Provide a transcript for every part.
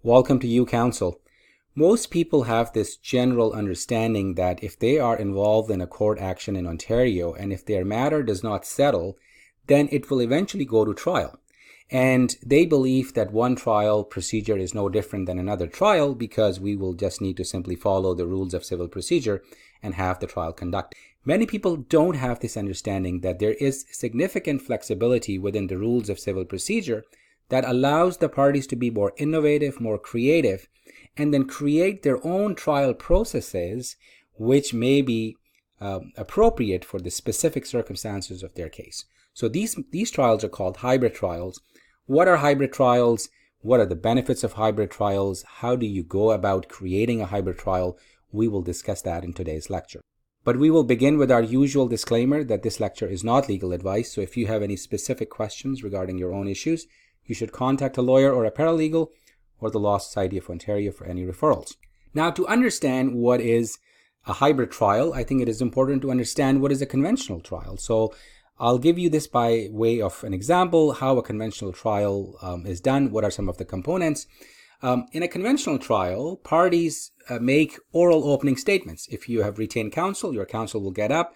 Welcome to you, counsel. Most people have this general understanding that if they are involved in a court action in Ontario and if their matter does not settle, then it will eventually go to trial. And they believe that one trial procedure is no different than another trial because we will just need to simply follow the rules of civil procedure and have the trial conducted. Many people don't have this understanding that there is significant flexibility within the rules of civil procedure that allows the parties to be more innovative, more creative, and then create their own trial processes which may be appropriate for the specific circumstances of their case. So these trials are called hybrid trials. What are hybrid trials? What are the benefits of hybrid trials? How do you go about creating a hybrid trial? We will discuss that in today's lecture. But we will begin with our usual disclaimer that this lecture is not legal advice. So if you have any specific questions regarding your own issues, you should contact a lawyer or a paralegal or the Law Society of Ontario for any referrals. Now, to understand what is a hybrid trial, I think it is important to understand what is a conventional trial. So I'll give you this by way of an example, how a conventional trial is done, what are some of the components. In a conventional trial, parties make oral opening statements. If you have retained counsel, your counsel will get up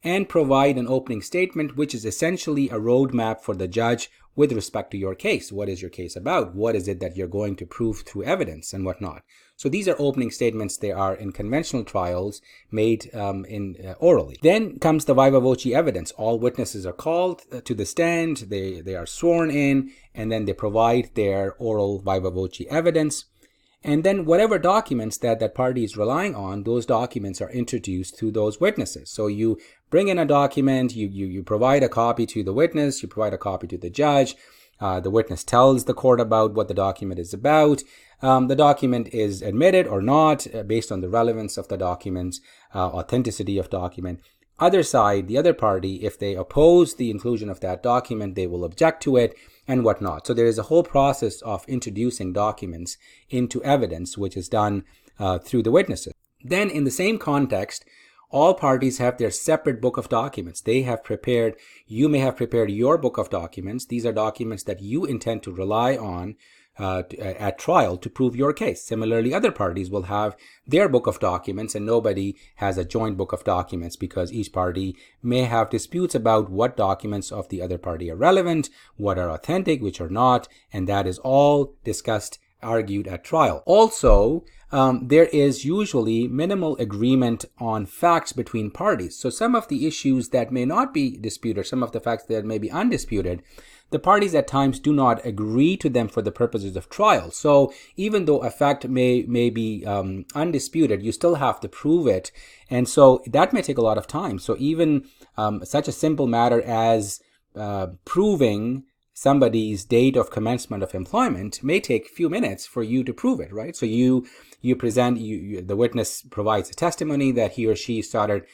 and provide an opening statement, which is essentially a roadmap for the judge with respect to your case. What is your case about? What is it that you're going to prove through evidence and whatnot? So these are opening statements. They are in conventional trials made orally. Then comes the viva voce evidence. All witnesses are called to the stand. They are sworn in, and then they provide their oral viva voce evidence. And then whatever documents that party is relying on, those documents are introduced to those witnesses. So you bring in a document, you provide a copy to the witness, you provide a copy to the judge. The witness tells the court about what the document is about. The document is admitted or not based on the relevance of the document, authenticity of document. Other side, the other party, if they oppose the inclusion of that document, they will object to it and whatnot. So there is a whole process of introducing documents into evidence, which is done through the witnesses. Then in the same context, all parties have their separate book of documents. You may have prepared your book of documents. These are documents that you intend to rely on at trial to prove your case. Similarly, other parties will have their book of documents, and nobody has a joint book of documents because each party may have disputes about what documents of the other party are relevant, what are authentic, which are not, and that is all discussed, argued at trial. Also, there is usually minimal agreement on facts between parties. So some of the issues that may not be disputed, some of the facts that may be undisputed, the parties at times do not agree to them for the purposes of trial. So even though a fact may be undisputed, you still have to prove it. And so that may take a lot of time. So even such a simple matter as proving somebody's date of commencement of employment may take a few minutes for you to prove it, right? So you present, the witness provides a testimony that he or she started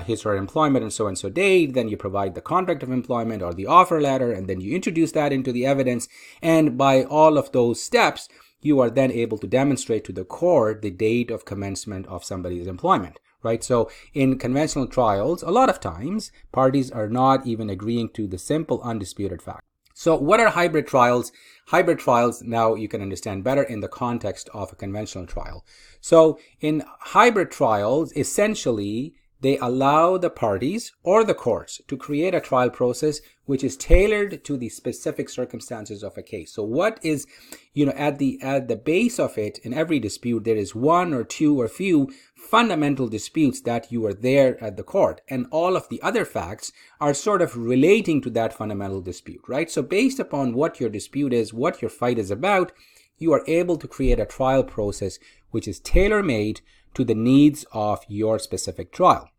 his or her employment and so date. Then you provide the contract of employment or the offer letter, and then you introduce that into the evidence. And by all of those steps, you are then able to demonstrate to the court the date of commencement of somebody's employment, right? So in conventional trials, a lot of times, parties are not even agreeing to the simple undisputed fact. So what are hybrid trials? Hybrid trials, now you can understand better in the context of a conventional trial. So in hybrid trials, essentially, they allow the parties or the courts to create a trial process which is tailored to the specific circumstances of a case. So what is, at the base of it, in every dispute, there is one or two or few fundamental disputes that you are there at the court. And all of the other facts are sort of relating to that fundamental dispute, right? So based upon what your dispute is, what your fight is about, you are able to create a trial process which is tailor-made to the needs of your specific trial.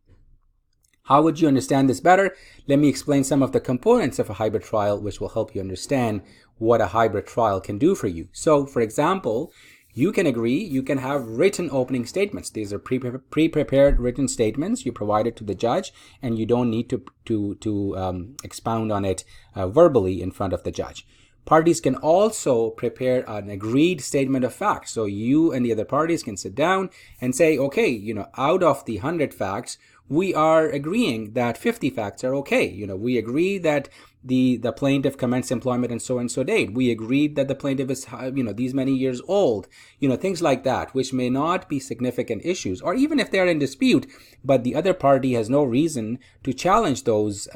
How would you understand this better? Let me explain some of the components of a hybrid trial, which will help you understand what a hybrid trial can do for you. So, for example, you can have written opening statements. These are pre-prepared written statements. You provide it to the judge, and you don't need to expound on it verbally in front of the judge. Parties can also prepare an agreed statement of facts. So you and the other parties can sit down and say, okay, out of the 100 facts, we are agreeing that 50 facts are okay. We agree that the plaintiff commenced employment and so date. We agreed that the plaintiff is, these many years old, things like that, which may not be significant issues, or even if they're in dispute, but the other party has no reason to challenge those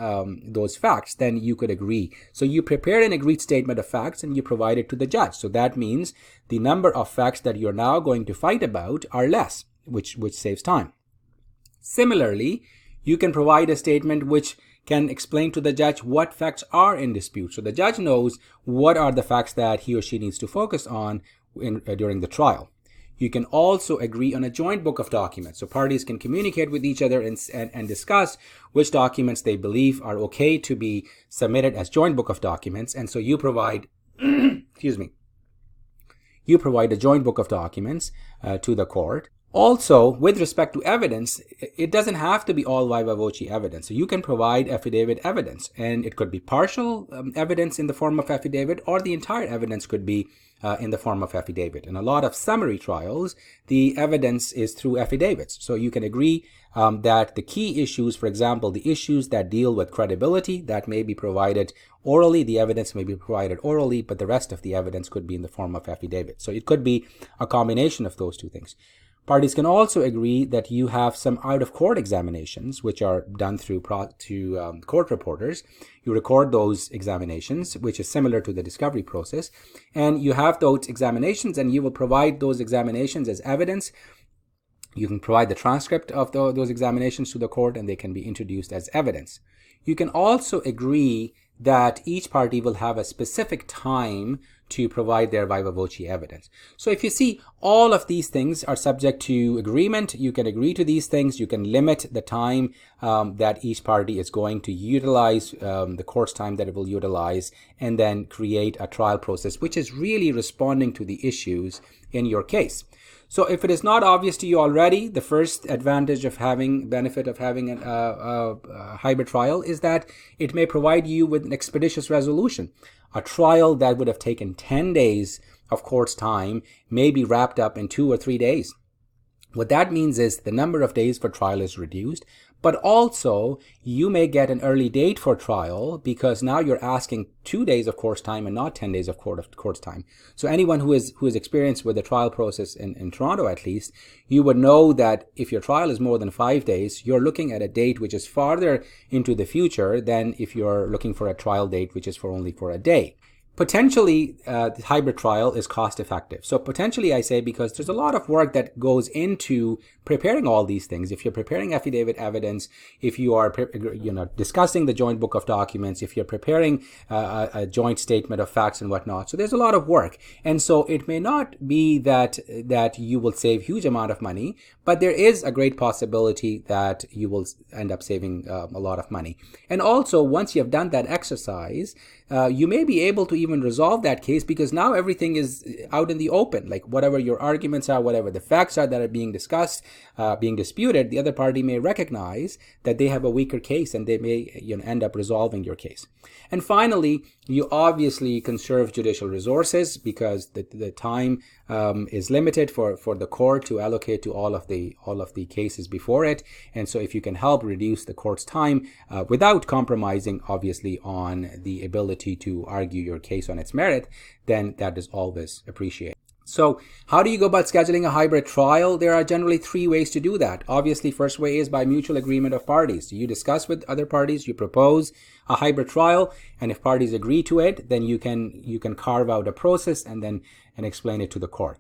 facts, then you could agree. So you prepare an agreed statement of facts and you provide it to the judge. So that means the number of facts that you're now going to fight about are less, which saves time. Similarly, you can provide a statement which can explain to the judge what facts are in dispute. So the judge knows what are the facts that he or she needs to focus on during the trial. You can also agree on a joint book of documents. So parties can communicate with each other and discuss which documents they believe are okay to be submitted as joint book of documents. And so you provide, you provide a joint book of documents to the court. Also, with respect to evidence, it doesn't have to be all viva voce evidence. So you can provide affidavit evidence, and it could be partial evidence in the form of affidavit, or the entire evidence could be in the form of affidavit. In a lot of summary trials, the evidence is through affidavits. So you can agree that the key issues, for example, the issues that deal with credibility, that may be provided orally, the evidence may be provided orally, but the rest of the evidence could be in the form of affidavit. So it could be a combination of those two things. Parties can also agree that you have some out-of-court examinations, which are done through court reporters. You record those examinations, which is similar to the discovery process, and you have those examinations, and you will provide those examinations as evidence. You can provide the transcript of those examinations to the court, and they can be introduced as evidence. You can also agree that each party will have a specific time to provide their viva voce evidence. So if you see, all of these things are subject to agreement. You can agree to these things. You can limit the time that each party is going to utilize, the court's time that it will utilize, and then create a trial process, which is really responding to the issues in your case. So if it is not obvious to you already, the first benefit of having a hybrid trial is that it may provide you with an expeditious resolution. A trial that would have taken 10 days of court's time may be wrapped up in 2 or 3 days. What that means is the number of days for trial is reduced, but also you may get an early date for trial because now you're asking 2 days of court's time and not 10 days of court's time. So anyone who is experienced with the trial process in Toronto, at least, you would know that if your trial is more than 5 days, you're looking at a date which is farther into the future than if you're looking for a trial date which is only for a day. Potentially, the hybrid trial is cost effective. So potentially I say because there's a lot of work that goes into preparing all these things. If you're preparing affidavit evidence, if you are discussing the joint book of documents, if you're preparing a joint statement of facts and whatnot. So there's a lot of work. And so it may not be that you will save huge amount of money, but there is a great possibility that you will end up saving a lot of money. And also, once you have done that exercise, you may be able to even resolve that case because now everything is out in the open. Like whatever your arguments are, whatever the facts are that are being discussed, being disputed, the other party may recognize that they have a weaker case and they may end up resolving your case. And finally, you obviously conserve judicial resources because the time is limited for the court to allocate to all of the cases before it. And so if you can help reduce the court's time without compromising, obviously, on the ability to argue your case on its merit, then that is always appreciated. So how do you go about scheduling a hybrid trial? There are generally 3 ways to do that. Obviously, first way is by mutual agreement of parties. So you discuss with other parties, you propose a hybrid trial, and if parties agree to it, then you can carve out a process and explain it to the court.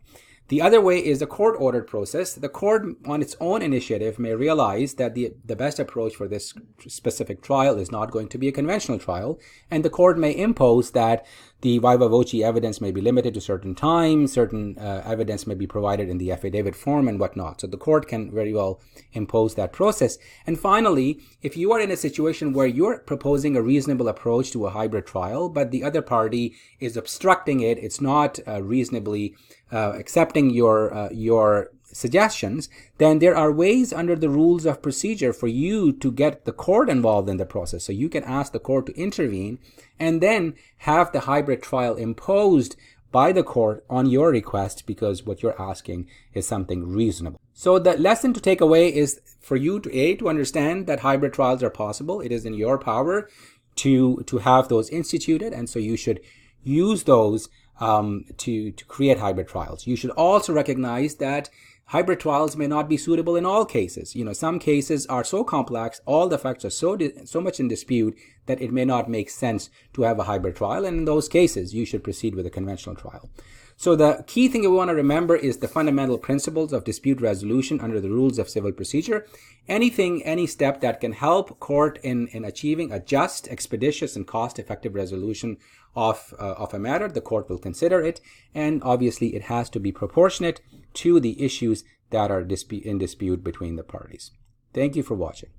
The other way is a court-ordered process. The court, on its own initiative, may realize that the best approach for this specific trial is not going to be a conventional trial, and the court may impose that the viva voce evidence may be limited to certain times, certain evidence may be provided in the affidavit form and whatnot. So the court can very well impose that process. And finally, if you are in a situation where you're proposing a reasonable approach to a hybrid trial, but the other party is obstructing it, it's not reasonably accepting your suggestions, then there are ways under the rules of procedure for you to get the court involved in the process. So you can ask the court to intervene and then have the hybrid trial imposed by the court on your request because what you're asking is something reasonable. So the lesson to take away is for you to understand that hybrid trials are possible. It is in your power. to have those instituted, and so you should use those to create hybrid trials. You should also recognize that hybrid trials may not be suitable in all cases. Some cases are so complex, all the facts are so much in dispute that it may not make sense to have a hybrid trial, and in those cases you should proceed with a conventional trial. So the key thing we want to remember is the fundamental principles of dispute resolution under the rules of civil procedure. Any step that can help court in achieving a just, expeditious, and cost-effective resolution of a matter, the court will consider it, and obviously it has to be proportionate to the issues that are in dispute between the parties. Thank you for watching.